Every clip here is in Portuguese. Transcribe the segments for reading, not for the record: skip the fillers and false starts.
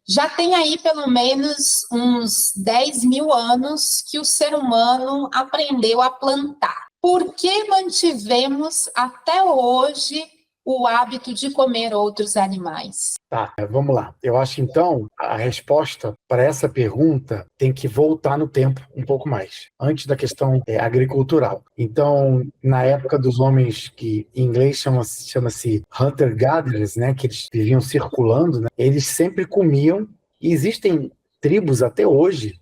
Já tem aí pelo menos uns 10 mil anos que o ser humano aprendeu a plantar. Por que mantivemos até hoje o hábito de comer outros animais? Tá, vamos lá. Eu acho, então, a resposta para essa pergunta tem que voltar no tempo um pouco mais, antes da questão agricultural. Então, na época dos homens que em inglês chama-se hunter-gatherers, né, que eles viviam circulando, né, eles sempre comiam, e existem tribos até hoje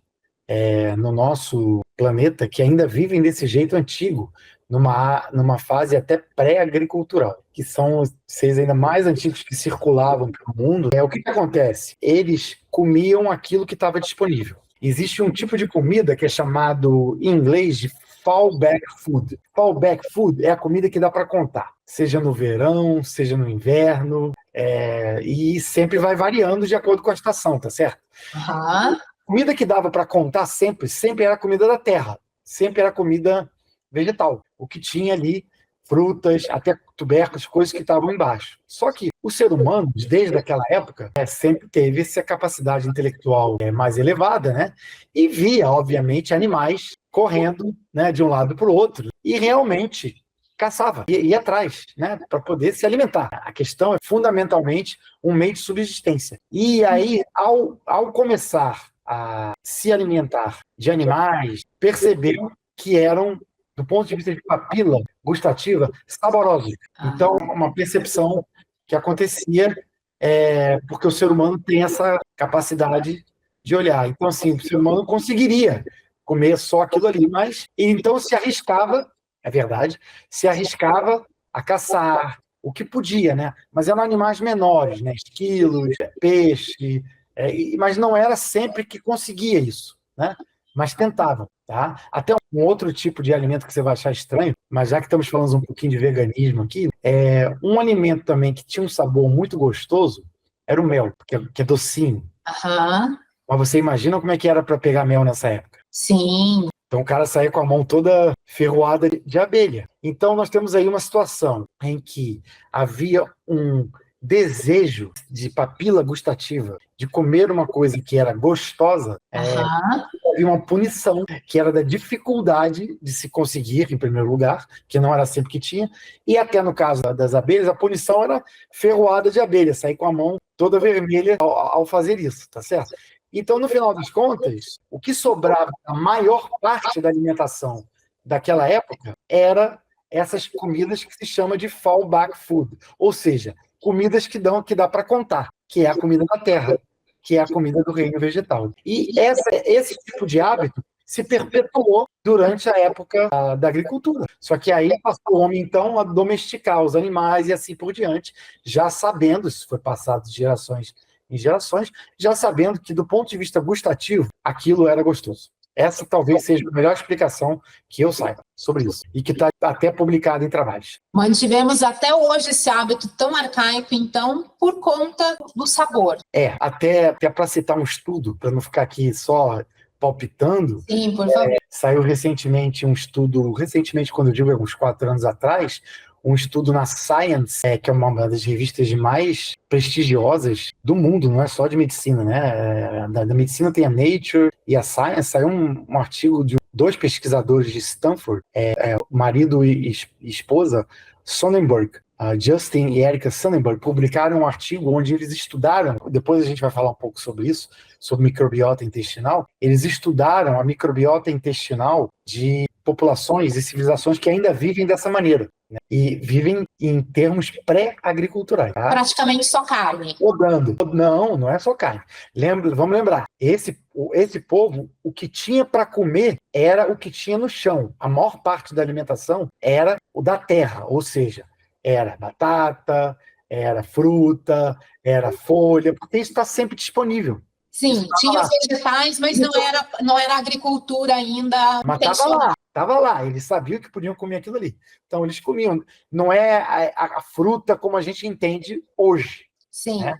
no nosso planeta que ainda vivem desse jeito antigo, numa fase até pré-agricultural, que são os seres ainda mais antigos que circulavam pelo mundo. O que acontece? Eles comiam aquilo que estava disponível. Existe um tipo de comida que é chamado, em inglês, de fallback food. Fallback food é a comida que dá para contar, seja no verão, seja no inverno, e sempre vai variando de acordo com a estação, tá certo? Uhum. Comida que dava para contar sempre era comida da terra, sempre era comida vegetal. O que tinha ali, frutas, até tubérculos, coisas que estavam embaixo. Só que o ser humano, desde aquela época, sempre teve essa capacidade intelectual mais elevada, né? E via, obviamente, animais correndo, né, de um lado para o outro. E realmente caçava, ia atrás, né, para poder se alimentar. A questão é fundamentalmente um meio de subsistência. E aí, ao começar a se alimentar de animais, percebeu que eram, do ponto de vista de papila gustativa, saborosos. Então, uma percepção que acontecia porque o ser humano tem essa capacidade de olhar. Então, assim, o ser humano conseguiria comer só aquilo ali, mas então se arriscava, é verdade, se arriscava a caçar o que podia, né? Mas eram animais menores, né? Esquilos, peixe, mas não era sempre que conseguia isso, né? Mas tentava, tá? Até um outro tipo de alimento que você vai achar estranho, mas já que estamos falando um pouquinho de veganismo aqui, um alimento também que tinha um sabor muito gostoso era o mel, que é docinho. Uhum. Mas você imagina como é que era para pegar mel nessa época? Sim. Então o cara saía com a mão toda ferroada de abelha. Então nós temos aí uma situação em que havia um desejo de papila gustativa, de comer uma coisa que era gostosa, Uhum. havia uma punição que era da dificuldade de se conseguir, em primeiro lugar, que não era sempre que tinha, e até no caso das abelhas, a punição era ferroada de abelha, sair com a mão toda vermelha ao fazer isso, tá certo? Então, no final das contas, o que sobrava, a maior parte da alimentação daquela época, era essas comidas que se chama de fallback food, ou seja, comidas que dá para contar, que é a comida da terra, que é a comida do reino vegetal. E esse tipo de hábito se perpetuou durante a época da agricultura. Só que aí passou o homem, então, a domesticar os animais e assim por diante, já sabendo, isso foi passado de gerações em gerações, já sabendo que, do ponto de vista gustativo, aquilo era gostoso. Essa talvez seja a melhor explicação que eu saiba sobre isso, e que está até publicada em trabalhos. Mantivemos até hoje esse hábito tão arcaico, então, por conta do sabor. Até para citar um estudo, para não ficar aqui só palpitando. Sim, por favor. Saiu recentemente um estudo, quando eu digo uns 4 anos atrás, um estudo na Science, que é uma das revistas mais prestigiosas do mundo, não é só de medicina, né? Da medicina tem a Nature e a Science. Saiu um artigo de 2 pesquisadores de Stanford, marido e esposa, Sonnenberg, Justin e Erika Sonnenberg, publicaram um artigo onde eles estudaram, depois a gente vai falar um pouco sobre isso, sobre microbiota intestinal. Eles estudaram a microbiota intestinal de populações e civilizações que ainda vivem dessa maneira, né? E vivem em termos pré-agriculturais. Tá? Praticamente só carne. Podando. Não é só carne. Vamos lembrar, esse povo, o que tinha para comer era o que tinha no chão. A maior parte da alimentação era o da terra, ou seja, era batata, era fruta, era folha, porque isso está sempre disponível. Sim, tinha os vegetais, mas não era agricultura ainda. Mas estava lá, eles sabiam que podiam comer aquilo ali. Então eles comiam. Não é a fruta como a gente entende hoje. Sim. Né?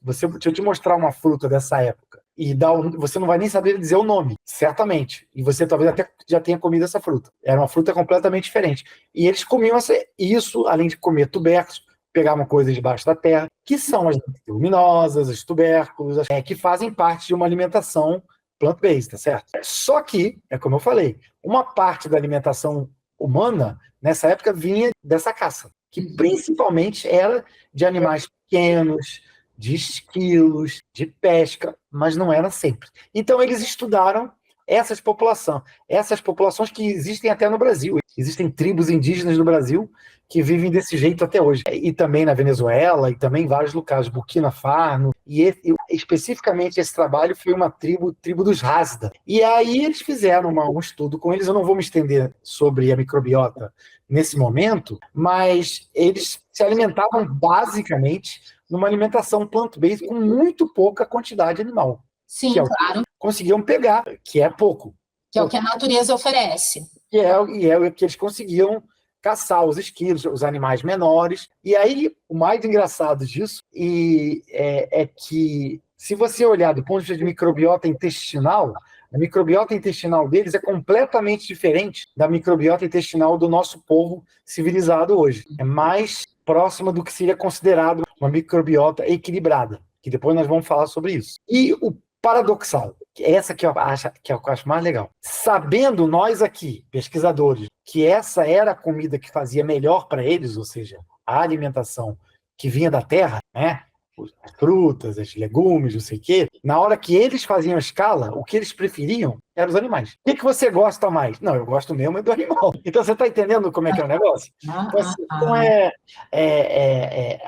Deixa eu te mostrar uma fruta dessa época. E você não vai nem saber dizer o nome, certamente. E você talvez até já tenha comido essa fruta. Era uma fruta completamente diferente. E eles comiam isso, além de comer tubérculos, pegavam coisas debaixo da terra, que são as leguminosas, os tubérculos, que fazem parte de uma alimentação plant-based, tá certo? Só que, é como eu falei, uma parte da alimentação humana, nessa época, vinha dessa caça, que principalmente era de animais pequenos, de esquilos, de pesca, mas não era sempre. Então, eles estudaram essas populações que existem até no Brasil. Existem tribos indígenas no Brasil que vivem desse jeito até hoje. E também na Venezuela, e também em vários locais, Burkina Faso. E especificamente esse trabalho foi uma tribo dos Hasda. E aí eles fizeram um estudo com eles. Eu não vou me estender sobre a microbiota nesse momento, mas eles se alimentavam basicamente numa alimentação plant-based com muito pouca quantidade animal. Sim, claro. Conseguiam pegar, que é pouco. Que é o que a natureza oferece. E é o que eles conseguiam caçar, os esquilos, os animais menores. E aí, o mais engraçado disso é que, se você olhar do ponto de vista de microbiota intestinal, a microbiota intestinal deles é completamente diferente da microbiota intestinal do nosso povo civilizado hoje. É mais próxima do que seria considerado uma microbiota equilibrada, que depois nós vamos falar sobre isso. E o paradoxal, essa que eu acho mais legal. Sabendo nós aqui, pesquisadores, que essa era a comida que fazia melhor para eles, ou seja, a alimentação que vinha da terra, né? As frutas, os legumes, não sei o quê. Na hora que eles faziam a escala, o que eles preferiam eram os animais. O que você gosta mais? Não, eu gosto mesmo do animal. Então, você está entendendo como é que é o negócio? Então,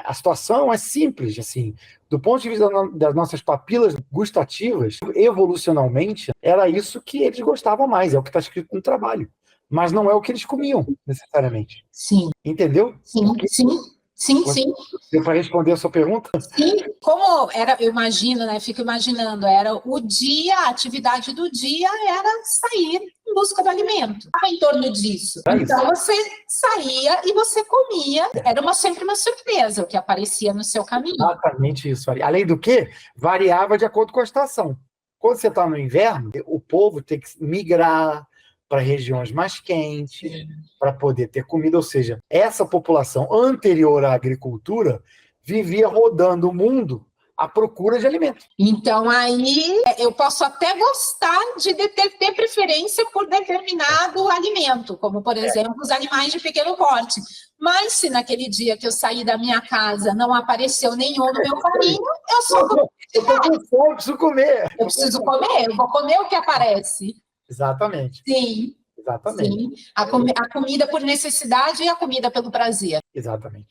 a situação é simples, assim. Do ponto de vista das nossas papilas gustativas, evolucionalmente, era isso que eles gostavam mais, é o que está escrito no trabalho. Mas não é o que eles comiam, necessariamente. Sim. Entendeu? Sim. Deu para responder a sua pergunta? Sim, como era, eu imagino, né? Fico imaginando, era o dia, a atividade do dia era sair em busca do alimento. Em torno disso. Então você saía e você comia. Era sempre uma surpresa o que aparecia no seu caminho. Exatamente isso. Além do que, variava de acordo com a estação. Quando você está no inverno, o povo tem que migrar para regiões mais quentes, para poder ter comida. Ou seja, essa população anterior à agricultura vivia rodando o mundo à procura de alimento. Então, aí, eu posso até gostar de ter preferência por determinado alimento, como, por exemplo, os animais de pequeno porte. Mas, se naquele dia que eu saí da minha casa não apareceu nenhum no meu caminho, eu só vou... Eu preciso comer. Eu preciso comer, eu vou comer o que aparece. Exatamente. Sim. Exatamente. Sim. A comida por necessidade e a comida pelo prazer. Exatamente.